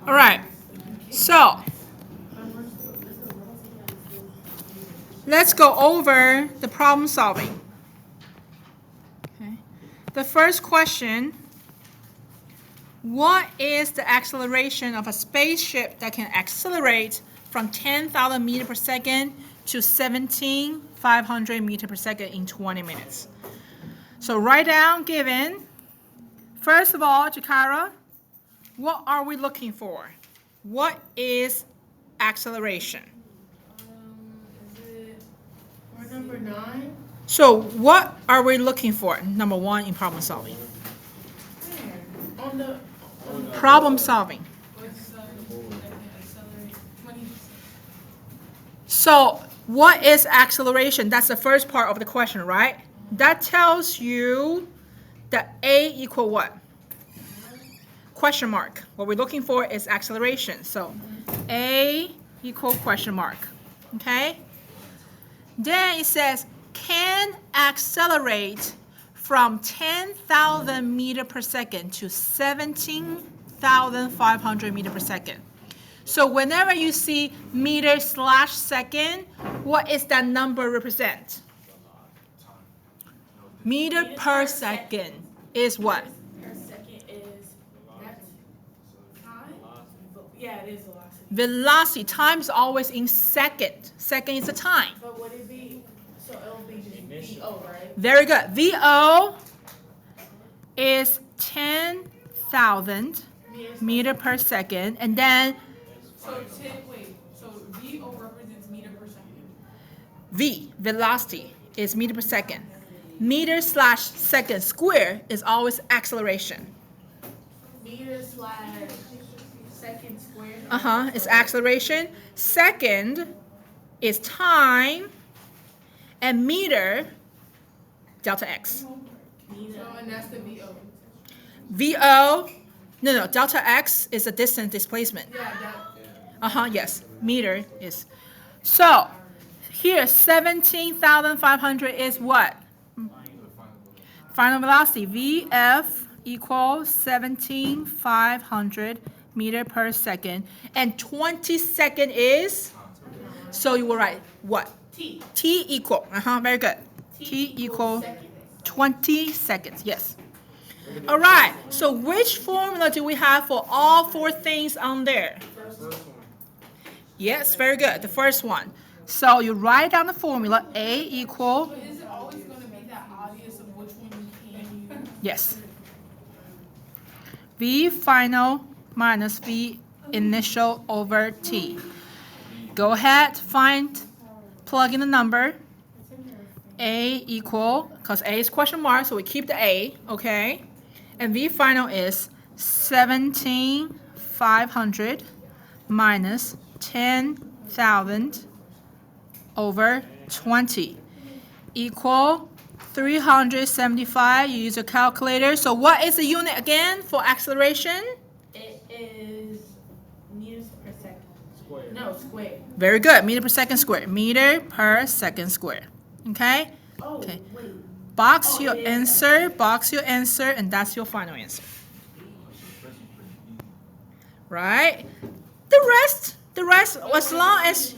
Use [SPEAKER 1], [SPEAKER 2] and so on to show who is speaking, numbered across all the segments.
[SPEAKER 1] All right. So let's go over the problem solving. Okay. The first question, what is the acceleration of a spaceship that can accelerate from 10,000 meters per second to 17,500 meters per second in 20 minutes? So write down given. First of all, Jakara, what are we looking for? What is acceleration?
[SPEAKER 2] Is it part number 9?
[SPEAKER 1] So what are we looking for? Number one in problem solving.
[SPEAKER 2] Where? On the
[SPEAKER 1] Problem solving. So what is acceleration? That's the first part of the question, right? That tells you that A equal what? Question mark. What we're looking for is acceleration. So A equal question mark. Okay? Then it says can accelerate from 10,000 meters per second to 17,500 meters per second. So whenever you see meter/second, what is that number represent? Meter per second is what?
[SPEAKER 2] per second is that's time? Yeah, it is velocity.
[SPEAKER 1] Velocity. Time is always in second. Second is the time.
[SPEAKER 2] But would it be, so it'll be just VO, right?
[SPEAKER 1] Very good. VO is 10,000 meter per second. And then
[SPEAKER 2] So VO represents meter per second.
[SPEAKER 1] V, velocity, is meter per second. Meter/second square is always acceleration.
[SPEAKER 2] Meter/second squared.
[SPEAKER 1] It's acceleration. Second is time. And meter, delta x.
[SPEAKER 2] So, and that's the VO.
[SPEAKER 1] VO, no, delta x is the distance displacement.
[SPEAKER 2] Yeah,
[SPEAKER 1] Yes, meter is. So, here, 17,500 is what? Final velocity, VF equals 17,500 meter per second. And 20 second is? So you will write what?
[SPEAKER 2] T.
[SPEAKER 1] T equal, very good. T equal 20 seconds, yes. All right, so which formula do we have for all four things on there? Yes, very good, the first one. So you write down the formula, A equal,
[SPEAKER 2] But is it always going to be that obvious of which one you can use?
[SPEAKER 1] yes. V final minus V initial over T. Go ahead, plug in the number. A equal, because A is question mark, so we keep the A, okay? And V final is 17,500 minus 10,000 over 20 equal 375. You use a calculator. So what is the unit again for acceleration?
[SPEAKER 2] It is meters per second. Square. No, square.
[SPEAKER 1] Very good. Meter per second square. Meter per second square. Okay?
[SPEAKER 2] Oh,
[SPEAKER 1] Okay.
[SPEAKER 2] wait.
[SPEAKER 1] Box your answer, and that's your final answer. Right? The rest, as long as,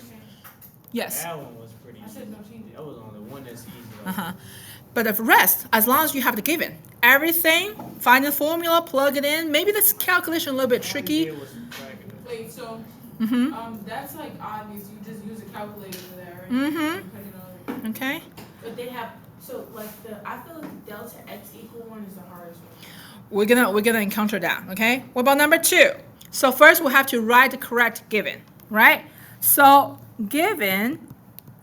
[SPEAKER 1] yes.
[SPEAKER 3] That one was pretty easy. That was only one that's easy.
[SPEAKER 1] But the rest, as long as you have the given, everything, find the formula, plug it in. Maybe this calculation a little bit tricky.
[SPEAKER 2] Wait, so that's like obvious. You just use a calculator for that, right? Put it on.
[SPEAKER 1] Okay?
[SPEAKER 2] But they have I feel like the delta x equal one is the hardest one.
[SPEAKER 1] We're gonna encounter that, okay? What about number 2? So first we'll have to write the correct given, right? So given,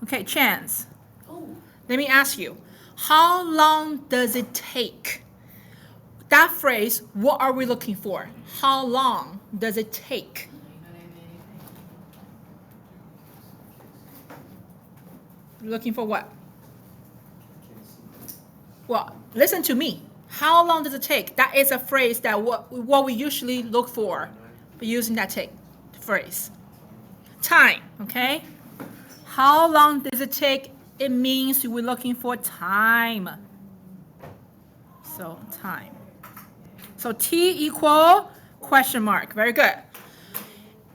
[SPEAKER 1] okay, Chance.
[SPEAKER 2] Oh.
[SPEAKER 1] Let me ask you, how long does it take? That phrase, what are we looking for? How long does it take? Looking for what? Well, listen to me. How long does it take? That is a phrase that what we usually look for using that phrase. Time, okay? How long does it take? It means we're looking for time. So time. So T equal question mark. Very good.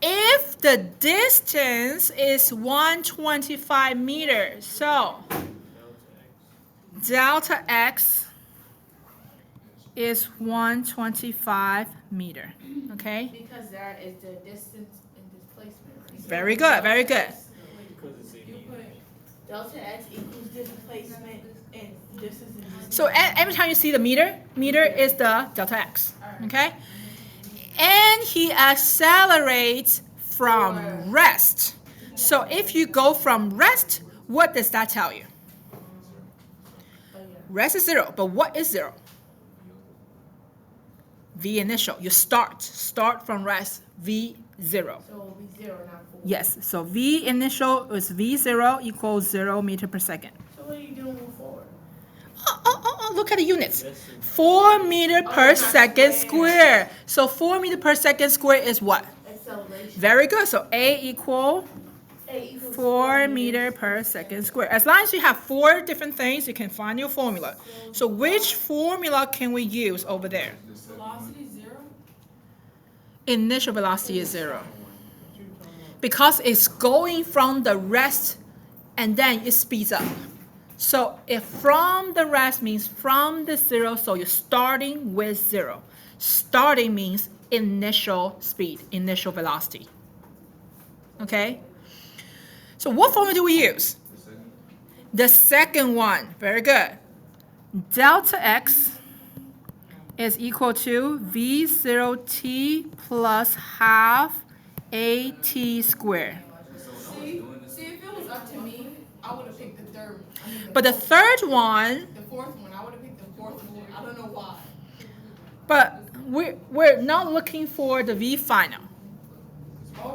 [SPEAKER 1] if the distance is 125 meters, so delta x is 125 meter, okay?
[SPEAKER 2] Because there is the distance and displacement, right?
[SPEAKER 1] Very good, very good.
[SPEAKER 3] Because it's in
[SPEAKER 2] You
[SPEAKER 3] here.
[SPEAKER 2] put delta x equals displacement and distance and distance.
[SPEAKER 1] So every time you see the meter is the delta x, okay? And he accelerates from rest. So if you go from rest, what does that tell you? Rest is 0, but what is 0? V initial. You start from rest, V0.
[SPEAKER 2] So it will be 0, not 4.
[SPEAKER 1] Yes, so V initial is V0 equals 0 meter per second.
[SPEAKER 2] So what are you doing with 4?
[SPEAKER 1] Look at the units. 4 meter per second square. So 4 meter per second square is what?
[SPEAKER 2] Acceleration.
[SPEAKER 1] Very good. So A equals
[SPEAKER 2] A equals
[SPEAKER 1] 4 meter per second square. As long as you have 4 different things, you can find your formula. So which formula can we use over there?
[SPEAKER 2] Velocity 0?
[SPEAKER 1] Initial velocity is 0. Because it's going from the rest and then it speeds up. So if from the rest means from the 0, so you're starting with 0. Starting means initial speed, initial velocity. Okay? So what formula do we use? The second one. Very good. Delta x is equal to V0t plus half AT squared.
[SPEAKER 2] See, if it was up to me, I would have picked the third.
[SPEAKER 1] But the third one,
[SPEAKER 2] The fourth one, I would have picked the fourth one. I don't know why.
[SPEAKER 1] but we're not looking for the V final,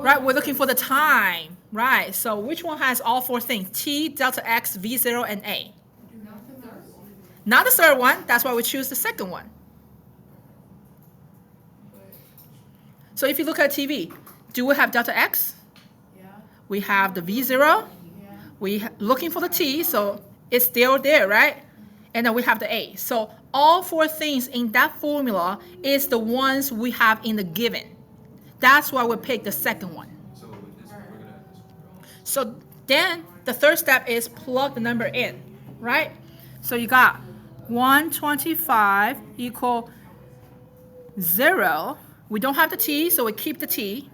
[SPEAKER 1] right? We're looking for the time, right? So which one has all 4 things? T, delta x, V0, and A.
[SPEAKER 2] Not the third one.
[SPEAKER 1] Not the third one. That's why we choose the second one. So if you look at TV, do we have delta x?
[SPEAKER 2] Yeah.
[SPEAKER 1] We have the V0.
[SPEAKER 2] Yeah.
[SPEAKER 1] We looking for the T, so it's still there, right? And then we have the A. So all 4 things in that formula is the ones we have in the given. That's why we pick the second one. So then the third step is plug the number in, right? So you got 125 equal 0. We don't have the T, so we keep the T.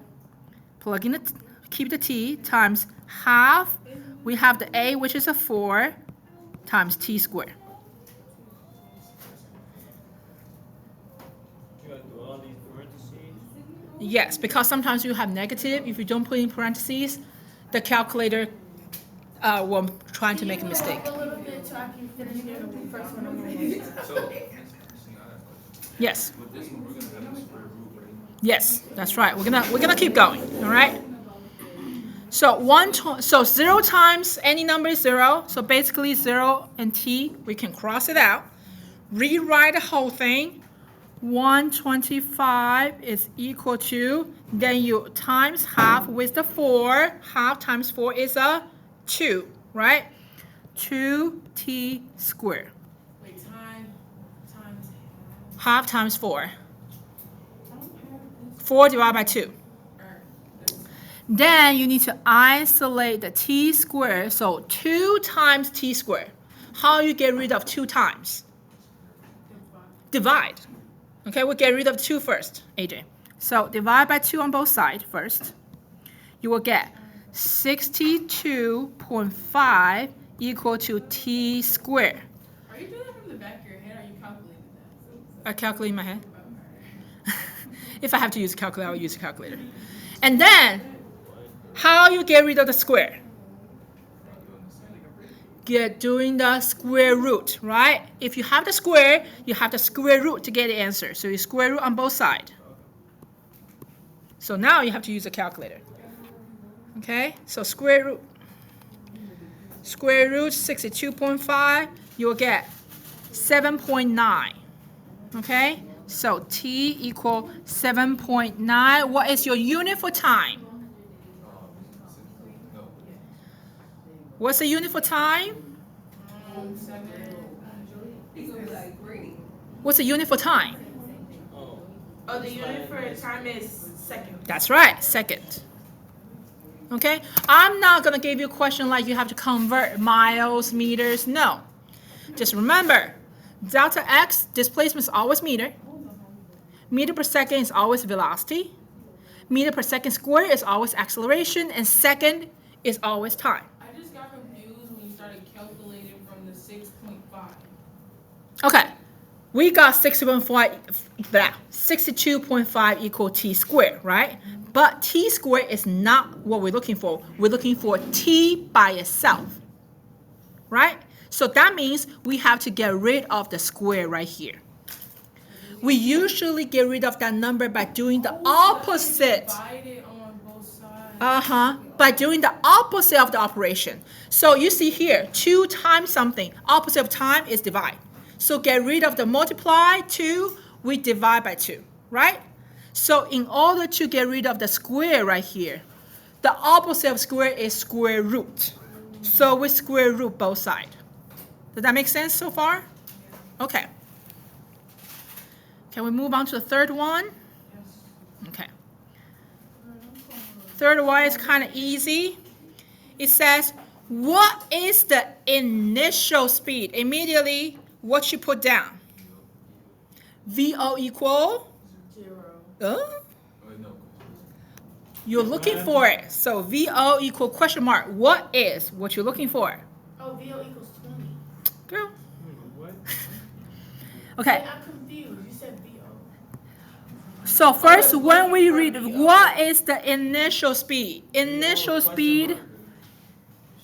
[SPEAKER 1] Plug in keep the T times half. We have the A, which is a 4, times T squared.
[SPEAKER 3] You gotta do all these parentheses.
[SPEAKER 1] Yes, because sometimes you have negative. If you don't put in parentheses, the calculator will try to make a mistake.
[SPEAKER 2] A little bit so I can finish the first one.
[SPEAKER 1] Yes. Yes, that's right. We're gonna keep going. All right. So 0 times any number is 0. So basically 0 and t, we can cross it out. Rewrite the whole thing. 125 is equal to, then you times half with the 4. Half times 4 is a 2, right? 2t squared.
[SPEAKER 2] Wait, times
[SPEAKER 1] Half times 4. 4 divided by 2. Then you need to isolate the t squared. So 2 times t squared. How you get rid of 2 times? Divide. Okay, we'll get rid of 2 first, AJ. So divide by 2 on both sides first. You will get 62.5 equal to t squared.
[SPEAKER 2] Are you doing that from the back of your head or are you calculating that?
[SPEAKER 1] I calculate in my head. If I have to use a calculator, I'll use a calculator. And then, how you get rid of the square? Doing the square root, right? If you have the square, you have the square root to get the answer. So you square root on both sides. So now you have to use a calculator. Okay, so square root 62.5, you'll get 7.9. Okay, so t equal 7.9. What is your unit for time? What's the unit for time? What's the unit for time?
[SPEAKER 2] Oh, the unit for time is Second.
[SPEAKER 1] That's right, second. Okay, I'm not gonna give you a question like you have to convert miles, meters, no. Just remember, delta x, displacement is always meter. Meter per second is always velocity. Meter per second squared is always acceleration, and second is always time.
[SPEAKER 2] I just got confused when you started calculating from the 6.5.
[SPEAKER 1] Okay, we got 62.5 equal t squared, right? But t squared is not what we're looking for. We're looking for t by itself, right? So that means we have to get rid of the square right here. We usually get rid of that number by doing the opposite.
[SPEAKER 2] Divide it on both sides.
[SPEAKER 1] By doing the opposite of the operation. So you see here, 2 times something. Opposite of time is divide. So get rid of the multiply, 2, we divide by 2, right? So in order to get rid of the square right here, the opposite of square is square root. So we square root both sides. Does that make sense so far? Okay. Can we move on to the third one? Okay. Third one is kind of easy. It says, what is the initial speed? Immediately, what you put down? VO equal?
[SPEAKER 2] 0.
[SPEAKER 1] You're looking for it. So VO equal question mark. What is what you're looking for?
[SPEAKER 2] Oh, VO equals 20.
[SPEAKER 1] Girl.
[SPEAKER 3] What?
[SPEAKER 1] Okay.
[SPEAKER 2] I'm confused. You said VO.
[SPEAKER 1] So first, when we read, what is the initial speed? Initial speed.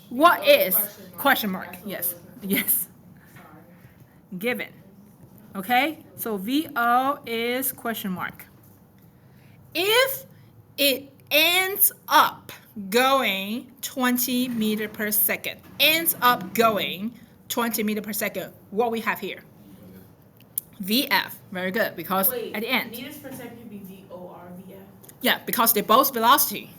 [SPEAKER 1] What is? Question mark. Yes. Yes. Given. Okay. So VO is question mark. If it ends up going 20 meters per second, ends up going 20 meters per second, what we have here? VF, very good, because at the end.
[SPEAKER 2] Meters per second would be VORVF.
[SPEAKER 1] Yeah, because they're both velocity.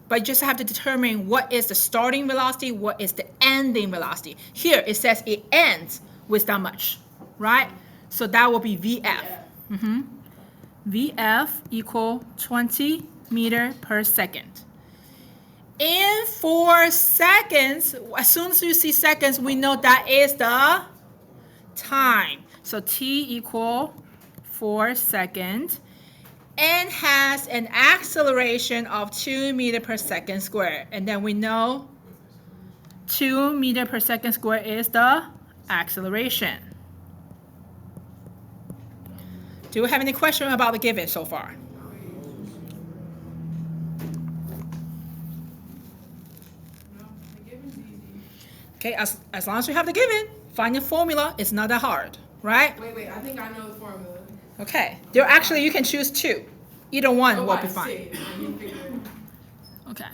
[SPEAKER 1] But you just have to determine what is the starting velocity, what is the ending velocity. Here it says it ends with that much, right? So that will be VF. VF equal 20 meter per second. In 4 seconds, as soon as you see seconds, we know that is the time. So T equal 4 seconds and has an acceleration of 2 meters per second squared. And then we know 2 meters per second squared is the acceleration. Do we have any question about the given so far? Okay, as long as you have the given, finding formula is not that hard, right?
[SPEAKER 2] Wait, I think I know the formula.
[SPEAKER 1] Okay, there actually you can choose 2. Either one will be fine.
[SPEAKER 2] Okay.
[SPEAKER 1] Okay.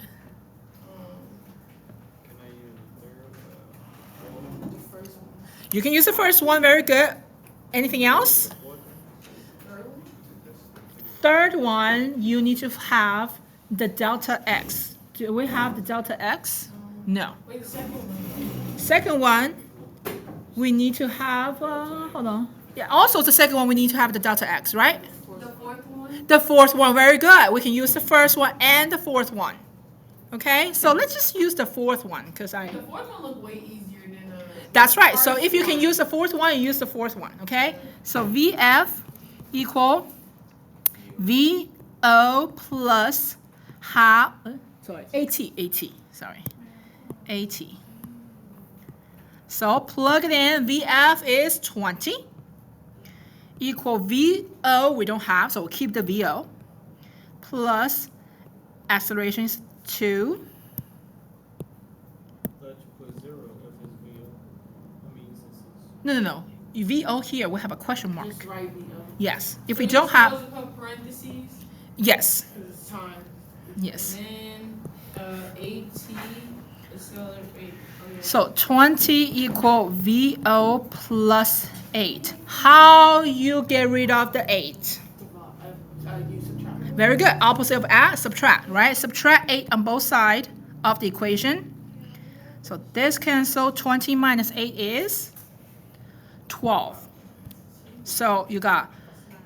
[SPEAKER 3] Can I use
[SPEAKER 2] The first one.
[SPEAKER 1] You can use the first one, very good. Anything else? Third one, you need to have the delta x. Do we have the delta x? No.
[SPEAKER 2] Wait, the second one.
[SPEAKER 1] Second one, we need to have, hold on. Yeah, also the second one, we need to have the delta x, right?
[SPEAKER 2] The fourth one.
[SPEAKER 1] The fourth one, very good. We can use the first one and the fourth one. Okay, so let's just use the fourth one because
[SPEAKER 2] The fourth one looked way easier than the.
[SPEAKER 1] That's right. So
[SPEAKER 2] first
[SPEAKER 1] if you can
[SPEAKER 2] one.
[SPEAKER 1] use the fourth one, you use the fourth one. Okay, so VF equal VO plus half, AT. So plug it in, VF is 20, equal VO, we don't have, so we'll keep the VO, plus acceleration is 2.
[SPEAKER 3] But you put 0 if it's VO. I mean, since it's
[SPEAKER 1] No. VO here, we have a question mark.
[SPEAKER 2] Just write VO.
[SPEAKER 1] Yes. If
[SPEAKER 2] So
[SPEAKER 1] we
[SPEAKER 2] you're
[SPEAKER 1] don't have,
[SPEAKER 2] supposed to put parentheses
[SPEAKER 1] yes,
[SPEAKER 2] because it's time.
[SPEAKER 1] yes.
[SPEAKER 2] And then AT accelerate. Oh, yeah.
[SPEAKER 1] So 20 equal VO plus 8. How you get rid of the 8?
[SPEAKER 2] I use subtract.
[SPEAKER 1] Very good. Opposite of add, subtract, right? Subtract 8 on both sides of the equation. So this cancel. 20 minus 8 is 12. So you got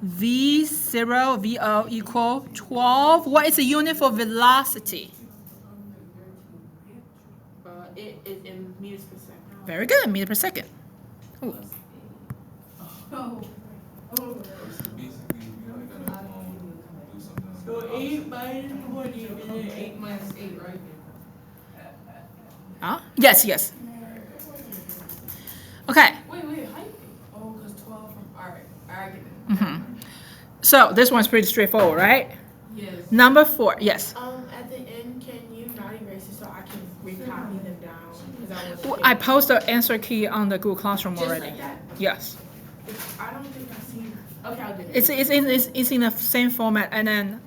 [SPEAKER 1] V0, VO equal 12. What is the unit for velocity?
[SPEAKER 2] It is in meters per second.
[SPEAKER 1] Very good, meter per second. Ooh.
[SPEAKER 2] Oh.
[SPEAKER 3] Basically, we like gotta do something.
[SPEAKER 2] So 8 minus 20 and then 8 minus 8, right?
[SPEAKER 1] Huh? Yes, yes. Okay.
[SPEAKER 2] Wait, how you think? Oh, because 12 from. Alright, I get it.
[SPEAKER 1] Mm-hmm. So this one's pretty straightforward, right?
[SPEAKER 2] Yes.
[SPEAKER 1] Number 4, yes.
[SPEAKER 2] At the end, can you not erase it so I can recopy them down? Because
[SPEAKER 1] I post the answer key on the Google Classroom
[SPEAKER 2] Just
[SPEAKER 1] already.
[SPEAKER 2] like that?
[SPEAKER 1] Yes.
[SPEAKER 2] I don't think I've seen. Okay, I'll do it.
[SPEAKER 1] It's in the same format, and then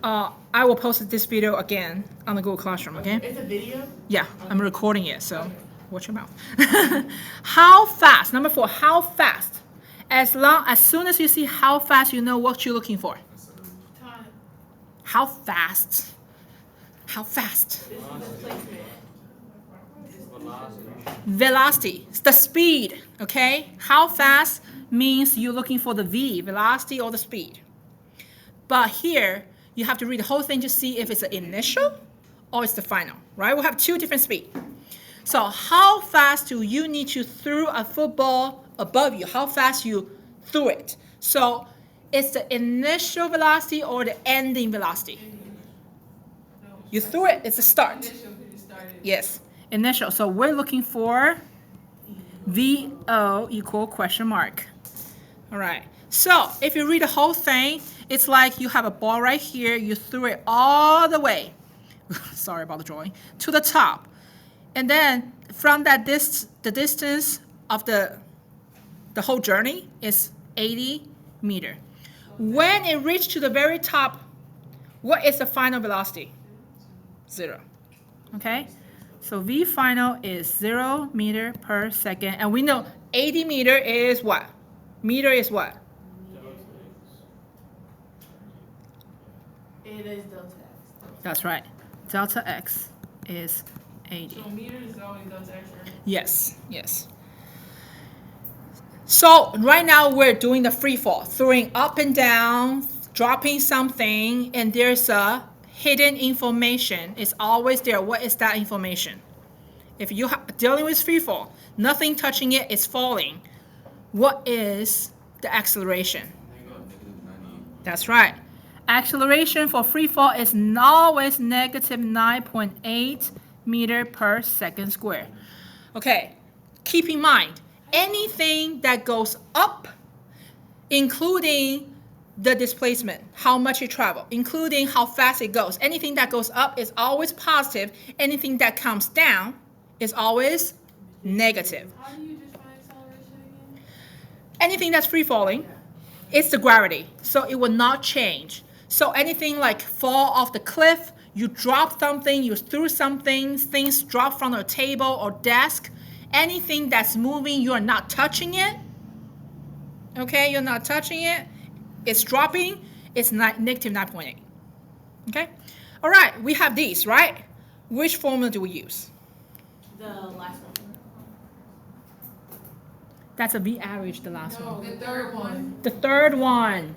[SPEAKER 1] I will post this video again on the Google Classroom. Okay?
[SPEAKER 2] It's a video?
[SPEAKER 1] Yeah, I'm recording it, so
[SPEAKER 2] Okay.
[SPEAKER 1] watch your mouth. How fast? Number 4. How fast? As soon as you see how fast, you know what you're looking for.
[SPEAKER 2] Time.
[SPEAKER 1] How fast? How fast?
[SPEAKER 2] This is the placement.
[SPEAKER 1] Velocity. It's the speed. Okay? How fast means you're looking for the V, velocity or the speed. But here, you have to read the whole thing to see if it's the initial or it's the final, right? We'll have 2 different speeds. So how fast do you need to throw a football above you? How fast you threw it? So it's the initial velocity or the ending velocity? You threw it, it's the start.
[SPEAKER 2] Initial, because you started.
[SPEAKER 1] Yes, initial. So we're looking for VO equal question mark. All right. So if you read the whole thing, it's like you have a ball right here. You threw it all the way. Sorry about the drawing. To the top. And then from that the distance of the whole journey is 80 meters. When it reached to the very top, what is the final velocity? 0. Okay? So V final is 0 meter per second. And we know 80 meter is what? Meter is what?
[SPEAKER 2] It is delta x.
[SPEAKER 1] That's right. Delta X is 80.
[SPEAKER 2] So meters is always delta x, right?
[SPEAKER 1] Yes, yes. So right now we're doing the free fall, throwing up and down, dropping something, and there's a hidden information. It's always there. What is that information? If you're dealing with free fall, nothing touching it is falling. What is the acceleration? That's right. Acceleration for free fall is always negative 9.8 meter per second square. Okay, keep in mind, anything that goes up, including the displacement, how much it travels, including how fast it goes, anything that goes up is always positive. Anything that comes down is always negative.
[SPEAKER 2] How do you define acceleration again?
[SPEAKER 1] Anything that's free falling, it's the gravity, so it will not change. So anything like fall off the cliff, you drop something, you threw something, things drop from a table or desk, anything that's moving, you're not touching it. Okay, you're not touching it. It's dropping, it's negative 9.8. Okay? All right, we have these, right? Which formula do we use?
[SPEAKER 2] The last one.
[SPEAKER 1] That's a V average, the last one.
[SPEAKER 2] No, the third one.
[SPEAKER 1] The third one.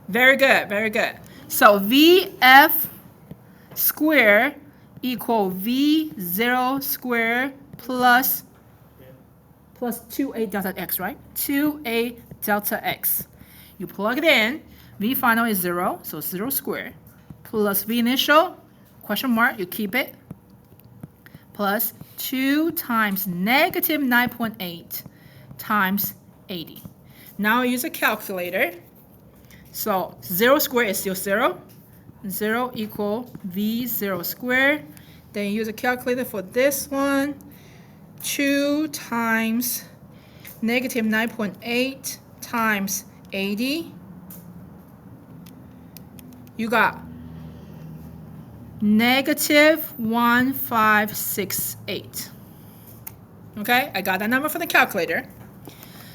[SPEAKER 1] Very good, very good. So VF square equal V0 square plus 2A delta X, right? 2A delta X. You plug it in. V final is 0, so 0 square. Plus V initial, question mark, you keep it. Plus 2 times negative 9.8 times 80. Now I use a calculator. So 0 squared is still 0. 0 equal V0 squared. Then you use a calculator for this one. 2 times negative 9.8 times 80. You got negative 1568. Okay, I got that number from the calculator.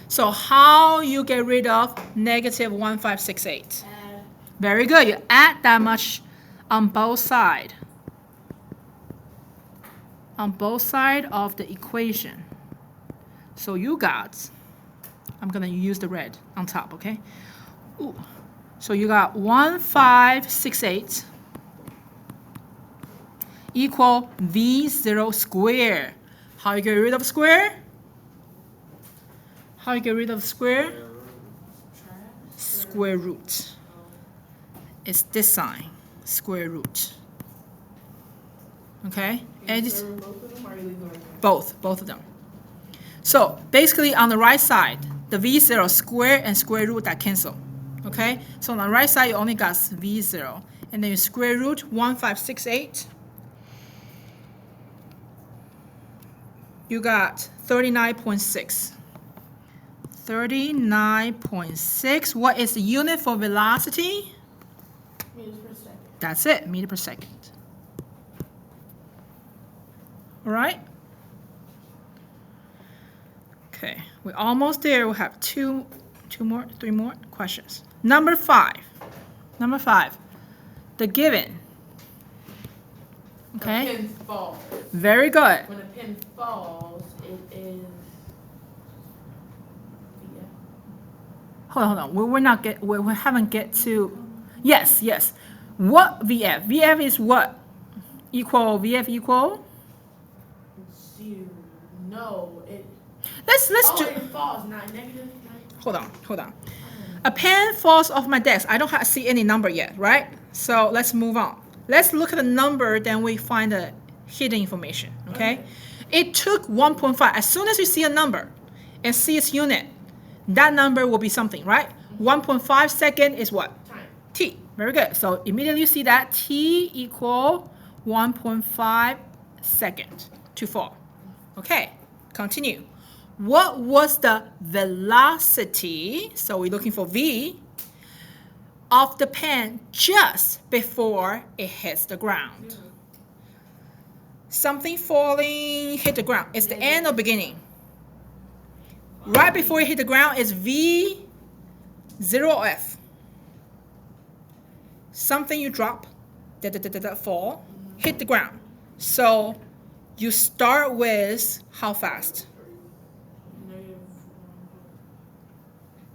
[SPEAKER 1] So how you get rid of negative 1568? Very good. You add that much on both sides. On both sides of the equation. So you got, I'm going to use the red on top, okay? Ooh. So you got 1568 equal V0 square. How you get rid of square? How you get rid of square? Square root. It's this sign, square root. Okay? And it's both of them. So basically on the right side, the V0 square and square root that cancel. Okay? So on the right side, you only got V0. And then you square root 1568. You got 39.6. 39.6. What is the unit for velocity?
[SPEAKER 2] Meters per second.
[SPEAKER 1] That's it, meter per second. All right? Okay, we're almost there. We'll have three more questions. Number 5. Number 5. The given. Okay?
[SPEAKER 2] A pin falls.
[SPEAKER 1] Very good.
[SPEAKER 2] When a pin falls, it is. Yeah.
[SPEAKER 1] Hold on. We haven't get to. Yes. What VF? VF is what? VF equal?
[SPEAKER 2] No, it.
[SPEAKER 1] Let's do.
[SPEAKER 2] It falls. Negative.
[SPEAKER 1] Hold on. A pen falls off my desk. I don't see any number yet, right? So let's move on. Let's look at the number, then we find the hidden information, okay? It took 1.5. As soon as you see a number and see its unit, that number will be something, right? 1.5 second is what?
[SPEAKER 2] Time.
[SPEAKER 1] T. Very good. So immediately you see that T equal 1.5 second to fall. Okay, continue. What was the velocity? So we're looking for V of the pen just before it hits the ground. Something falling, hit the ground. It's the end or beginning? Right before it hit the ground is V, 0 or F. Something you drop, fall, hit the ground. So you start with how fast?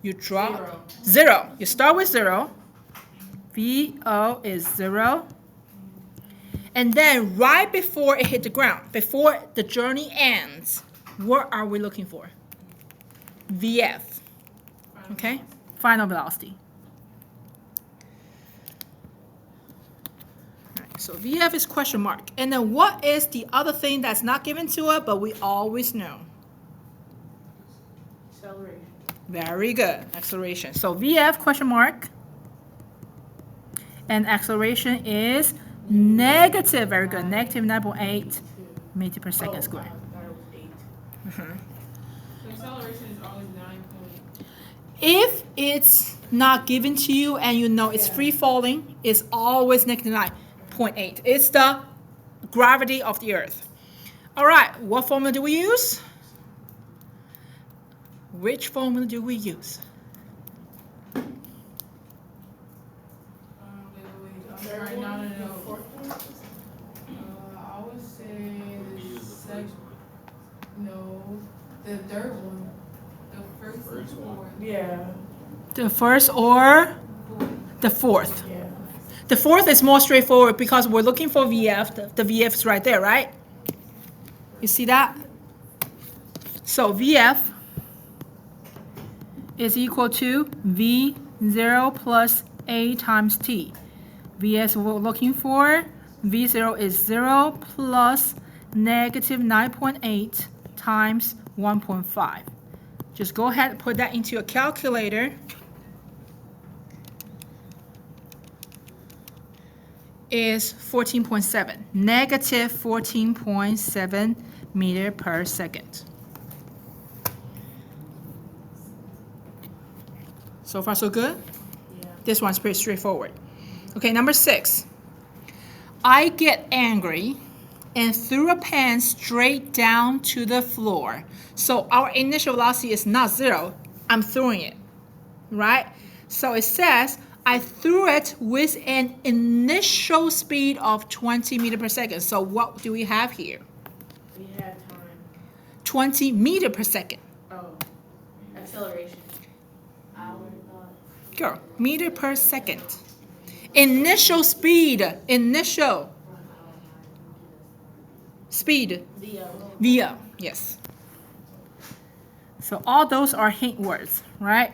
[SPEAKER 1] You drop 0. You start with 0. VO is 0. And then right before it hit the ground, before the journey ends, what are we looking for? VF. Okay? Final velocity. All right, so VF is question mark. And then what is the other thing that's not given to us, but we always know?
[SPEAKER 2] Acceleration.
[SPEAKER 1] Very good. Acceleration. So VF question mark. And acceleration is negative. Very good. Negative 9.8 meter per second squared.
[SPEAKER 2] I thought it was 8. The acceleration is always 9 point.
[SPEAKER 1] If it's not given to you and you know it's free falling, it's always negative 9.8. It's the gravity of the Earth. All right. What formula do we use? Which formula do we use?
[SPEAKER 2] Right now, no. I would say the third one. The first one. Yeah.
[SPEAKER 1] The first or the fourth?
[SPEAKER 2] Yeah.
[SPEAKER 1] The fourth is more straightforward because we're looking for VF. The VF is right there, right? You see that? So VF is equal to V0 plus A times T. VS we're looking for, V0 is 0 plus negative 9.8 times 1.5. Just go ahead and put that into a calculator. Is 14.7, negative 14.7 meter per second. So far, so good?
[SPEAKER 2] Yeah.
[SPEAKER 1] This one's pretty straightforward. Okay, number 6. I get angry and threw a pen straight down to the floor. So our initial velocity is not 0. I'm throwing it, right? So it says I threw it with an initial speed of 20 meters per second. So what do we have here?
[SPEAKER 2] We have time.
[SPEAKER 1] 20 meters per second.
[SPEAKER 2] Oh. Acceleration. I would have thought.
[SPEAKER 1] Go. Meter per second. Initial speed. Initial speed. VO. Yes. So all those are hint words, right?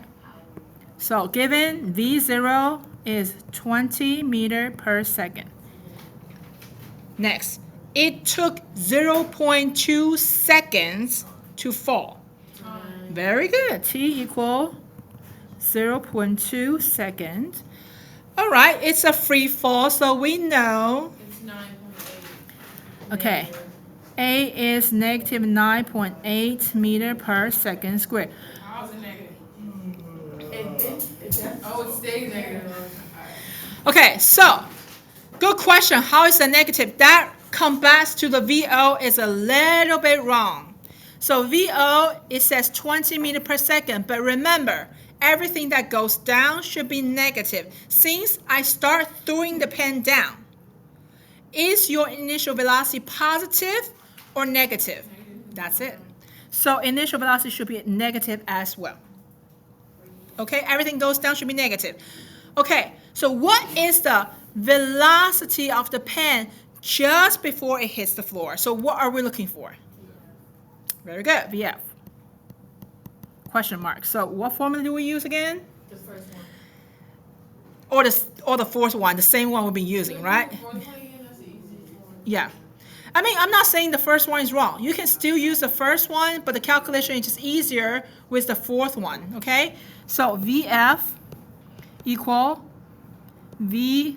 [SPEAKER 1] So given V0 is 20 meter per second. Next, it took 0.2 seconds to fall. Very good. T equal 0.2 seconds. All right, it's a free fall, so we know.
[SPEAKER 2] It's 9.8.
[SPEAKER 1] Okay, A is negative 9.8 meter per second squared.
[SPEAKER 2] How's it negative? Oh, it stays negative.
[SPEAKER 1] Okay, so good question. How is it negative? That comes back to the VO is a little bit wrong. So VO, it says 20 meter per second, but remember, everything that goes down should be negative. Since I start throwing the pen down, is your initial velocity positive or negative? That's it. So initial velocity should be negative as well. Okay, everything goes down should be negative. Okay, so what is the velocity of the pen just before it hits the floor? So what are we looking for? Very good, VF. Question mark. So what formula do we use again?
[SPEAKER 2] The first one.
[SPEAKER 1] Or the fourth one, the same one we've been using, right?
[SPEAKER 2] Fourth one again, that's the easiest one.
[SPEAKER 1] Yeah. I mean, I'm not saying the first one is wrong. You can still use the first one, but the calculation is just easier with the fourth one, okay? So VF equal VL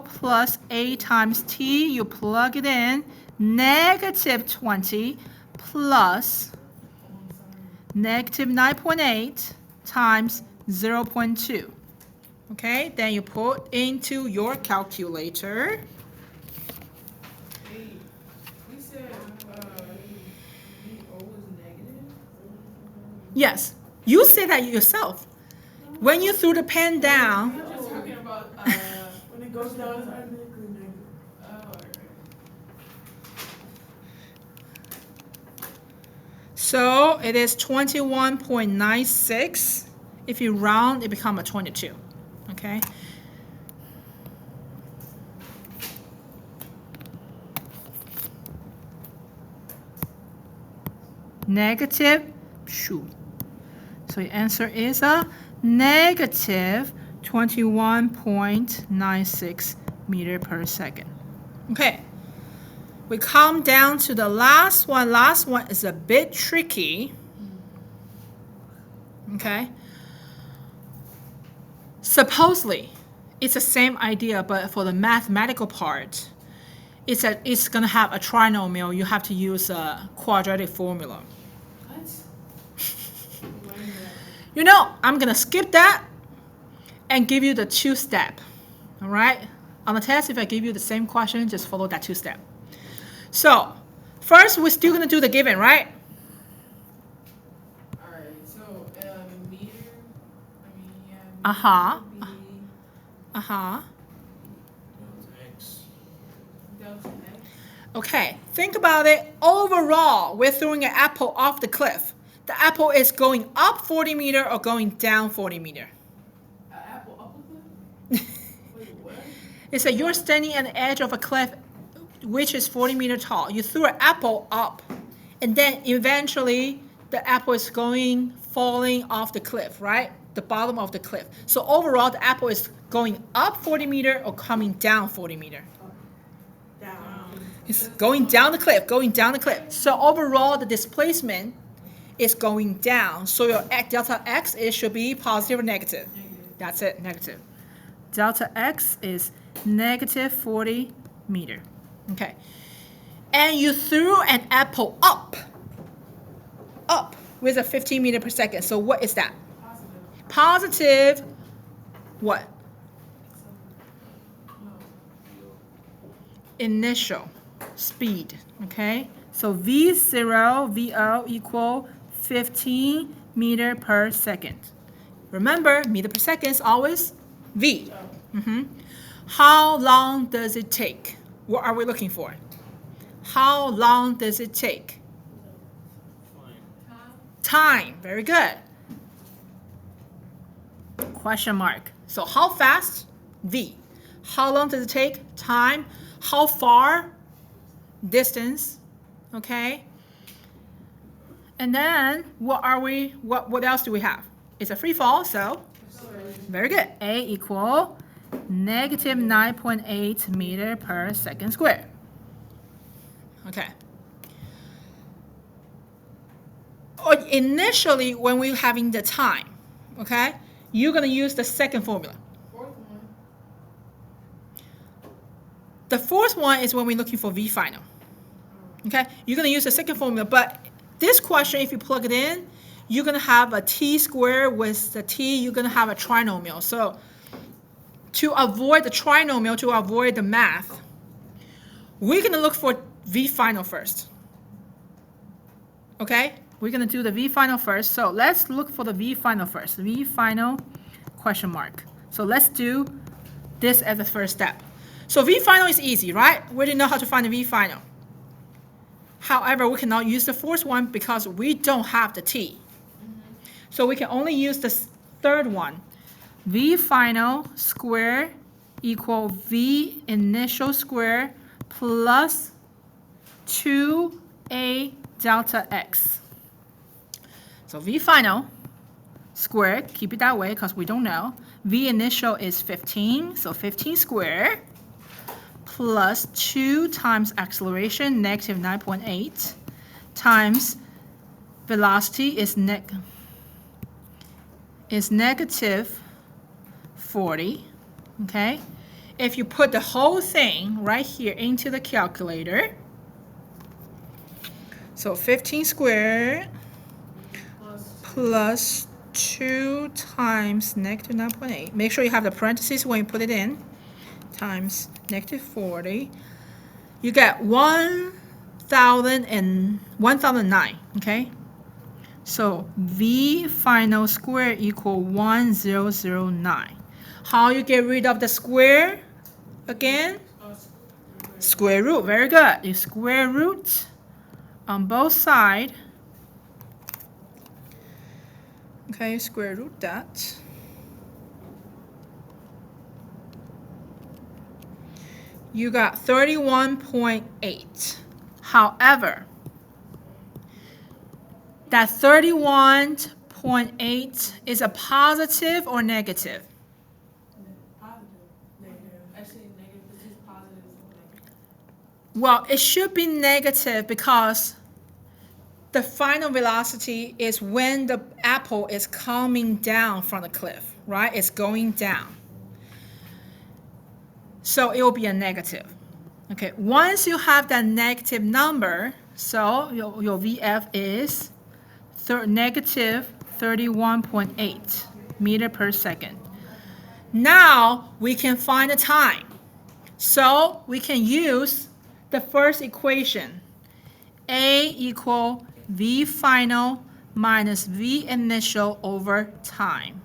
[SPEAKER 1] plus A times T. You plug it in, negative 20 plus negative 9.8 times 0.2. Okay, then you put into your calculator.
[SPEAKER 2] Hey, we said VO was negative?
[SPEAKER 1] Yes, you say that yourself. When you threw the pen down,
[SPEAKER 2] We're just talking about,
[SPEAKER 4] When it goes down, it's automatically negative.
[SPEAKER 2] alright.
[SPEAKER 1] so it is 21.96. If you round, it becomes a 22. Okay. Negative, shoot. So your answer is a negative 21.96 meter per second. Okay. We come down to the last one. Last one is a bit tricky. Okay. Supposedly, it's the same idea, but for the mathematical part, it's going to have a trinomial. You have to use a quadratic formula.
[SPEAKER 2] What?
[SPEAKER 1] You know, I'm going to skip that and give you the two-step. All right? On the test, if I give you the same question, just follow that two-step. So, first, we're still going to do the given, right?
[SPEAKER 2] Alright, so, meter, yeah.
[SPEAKER 1] Uh-huh.
[SPEAKER 2] Meter would be
[SPEAKER 1] Uh-huh.
[SPEAKER 3] X.
[SPEAKER 2] delta X.
[SPEAKER 1] Okay, think about it. Overall, we're throwing an apple off the cliff. The apple is going up 40 meter or going down 40 meter.
[SPEAKER 2] Apple up a cliff? Wait, what?
[SPEAKER 1] It said you're standing at the edge of a cliff which is 40 meter tall. You threw an apple up, and then eventually the apple is falling off the cliff, right? The bottom of the cliff. So overall, the apple is going up 40 meter or coming down 40 meter.
[SPEAKER 4] Down.
[SPEAKER 1] It's going down the cliff, going down the cliff. So overall, the displacement is going down. So your delta x should be positive or negative. That's it, negative. Delta x is negative 40 meter. Okay. And you threw an apple up with a 15 meter per second. So what is that?
[SPEAKER 2] Positive.
[SPEAKER 1] Positive what? Initial speed. Okay. So V0, VO equal 15 meter per second. Remember, meter per second is always V. How long does it take? What are we looking for? How long does it take?
[SPEAKER 3] Fine.
[SPEAKER 1] Time. Very good. question mark. So how fast? V. How long does it take? Time. How far? Distance. Okay. And then what else do we have? It's a free fall, so very good. A equal negative 9.8 meter per second squared. Okay. Or initially, when we're having the time, okay, you're going to use the second formula.
[SPEAKER 2] Fourth one.
[SPEAKER 1] The fourth one is when we're looking for V final. Okay, you're going to use the second formula, but this question, if you plug it in, you're going to have a t squared with the t, you're going to have a trinomial. So to avoid the trinomial, to avoid the math, we're going to look for V final first. Okay, we're going to do the V final first. So let's look for the V final first. V final question mark. So let's do this as the first step. So V final is easy, right? We already know how to find the V final. However, we cannot use the fourth one because we don't have the t. So we can only use the third one. V final square equal V initial square plus 2a delta x. So V final squared, keep it that way because we don't know. V initial is 15, so 15 squared plus 2 times acceleration, negative 9.8, times velocity is negative 40, okay? If you put the whole thing right here into the calculator, so 15 squared plus 2 times negative 9.8, make sure you have the parentheses when you put it in, times negative 40, you get 1009, okay? So V final square equal 1009. How you get rid of the square again? Square root, very good. You square root on both sides. Okay, square root that. You got 31.8. However, that 31.8 is a positive or negative?
[SPEAKER 2] Positive. Negative. Actually, negative because it's positive.
[SPEAKER 1] Well, it should be negative because the final velocity is when the apple is coming down from the cliff, right? It's going down. So it will be a negative. Okay, once you have that negative number, so your VF is negative 31.8 meter per second. Now we can find the time. So we can use the first equation. A equal V final minus V initial over time.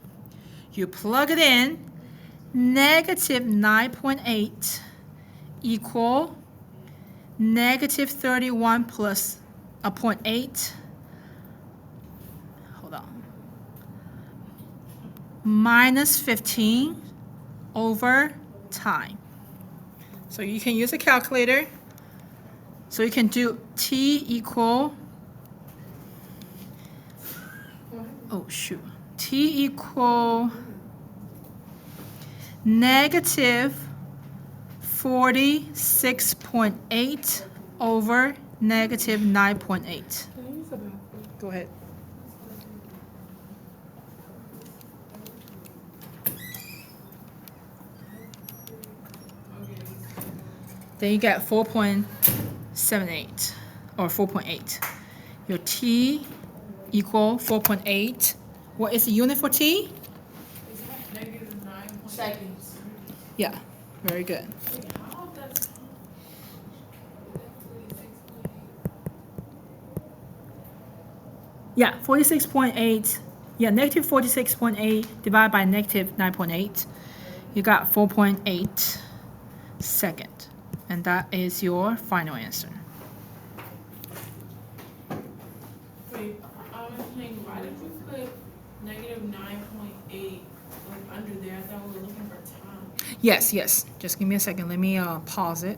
[SPEAKER 1] You plug it in, negative 9.8 equal negative 31 plus a 0.8. Hold on. Minus 15 over time. So you can use a calculator. So you can do T equal, oh shoot, T equal negative 46.8 over negative 9.8. Go ahead. Then you get 4.78 or 4.8. Your T equal 4.8. What is the unit for T?
[SPEAKER 2] Negative 9 seconds.
[SPEAKER 1] Yeah, very good.
[SPEAKER 2] How that's
[SPEAKER 1] Yeah, 46.8. Yeah, negative 46.8 divided by negative 9.8. You got 4.8 second. And that is your final answer.
[SPEAKER 2] Wait, I was saying, why did you put negative 9.8 like under there. I thought we were looking for time.
[SPEAKER 1] Yes, yes. Just give me a second. Let me pause it.